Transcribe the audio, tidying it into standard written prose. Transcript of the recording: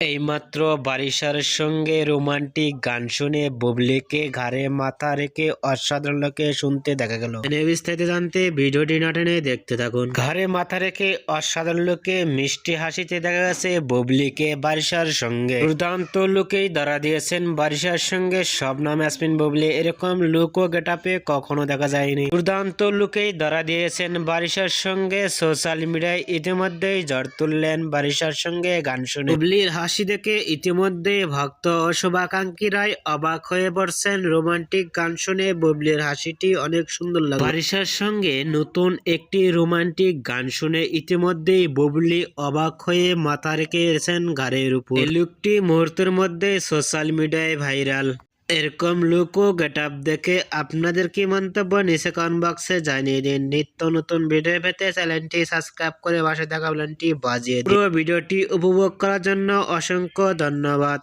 এইমাত্র বারিশার সঙ্গে রোমান্টিক গান শুনে বুবলিকে ঘাড়ে মাথা রেখে অসাধারণ লোকে শুনতে দেখা গেল। বিস্তারিত জানতে ভিডিওটি না টেনে দেখতে থাকুন। ঘাড়ে মাথা রেখে অসাধারণ লোকে মিষ্টি হাসিতে দেখা গেছে বুবলিকে বারিশার সঙ্গে। দুর্দান্ত লুকেই ধরা দিয়েছেন বারিশার সঙ্গে শবনম ইয়াসমিন বুবলি। এরকম লুক ও গেটআপে কখনো দেখা যায়নি। দুর্দান্ত লুকেই ধরা দিয়েছেন বারিশার সঙ্গে। সোশ্যাল মিডিয়ায় ইতিমধ্যেই ঝড় তুললেন বারিশার সঙ্গে গান শুনে। বুবলির হাসি দেখে ইতিমধ্যে ভক্ত ও শুভাকাঙ্ক্ষীরাই অবাক হয়ে পড়ছেন। রোমান্টিক গান শুনে বুবলির হাসিটি অনেক সুন্দর লাগে। বারিশার সঙ্গে নতুন একটি রোমান্টিক গান শুনে ইতিমধ্যেই বুবলি অবাক হয়ে মাথা রেখেছেন ঘাড়ের উপর। এই লুকটি মুহূর্তের মধ্যে সোশ্যাল মিডিয়ায় ভাইরাল। এরকম লুক ও গেটআপ দেখে আপনাদের কি মন্তব্য নিচে কমেন্ট বক্সে জানিয়ে দিন। নিত্য নতুন ভিডিও পেতে চ্যানেলটি সাবস্ক্রাইব করে পাশে থাকা বেলটি বাজিয়ে দিন। পুরো ভিডিওটি উপভোগ করার জন্য অসংখ্য ধন্যবাদ।